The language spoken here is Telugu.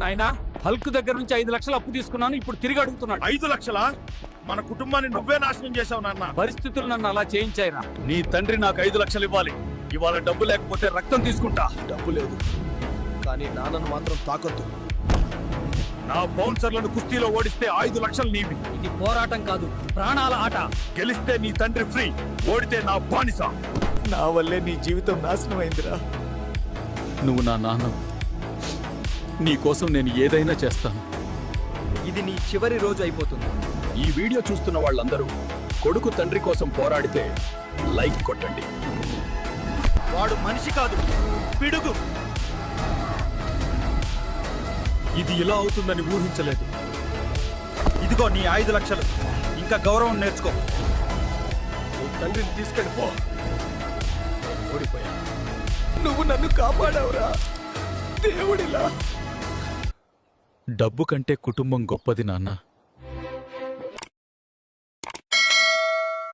నాయనా హల్క్ దగ్గర నుంచి 5 లక్షలు అప్పు తీసుకున్నాను, ఇప్పుడు తిరిగి అడుగుతున్నాడు. 5 లక్షలా? మన కుటుంబాన్ని నువ్వే నాశనం చేసావు నాన్న. పరిస్థితులు నన్ను అలా చేయించాయిరా. నీ తండ్రి నాకు 5 లక్షలు ఇవ్వాలి. ఇవాళ డబ్బు లేకపోతే రక్తం తీసుకుంటా. డబ్బు లేదు, కానీ నాన్నను మాత్రం తాకొద్దు. నా బౌన్సర్లను కుస్తీలో ఓడిస్తే 5 లక్షలు నీవి. ఇది పోరాటం కాదు, ప్రాణాల ఆట. గెలిస్తే నీ తండ్రి ఫ్రీ, ఓడితే నా బానిస. నా వల్లే నీ జీవితం నాశనం అయిందిరా. నువ్వు నా నాన్న, నీ కోసం నేను ఏదైనా చేస్తాను. ఇది నీ చివరి రోజు అయిపోతుంది. ఈ వీడియో చూస్తున్న వాళ్ళందరూ కొడుకు తండ్రి కోసం పోరాడితే లైక్ కొట్టండి. వాడు మనిషి కాదు, పిడుగు. ఇది ఇలా అవుతుందని ఊహించలేదు. ఇదిగో నీ 5 లక్షలు. ఇంకా గౌరవం నేర్చుకో. తండ్రిని తీసుకెళ్ళిపో. ఓడిపోయా. నువ్వు నన్ను కాపాడావురా దేవుడిలా. డబ్బు కంటే కుటుంబం గొప్పది నాన్న.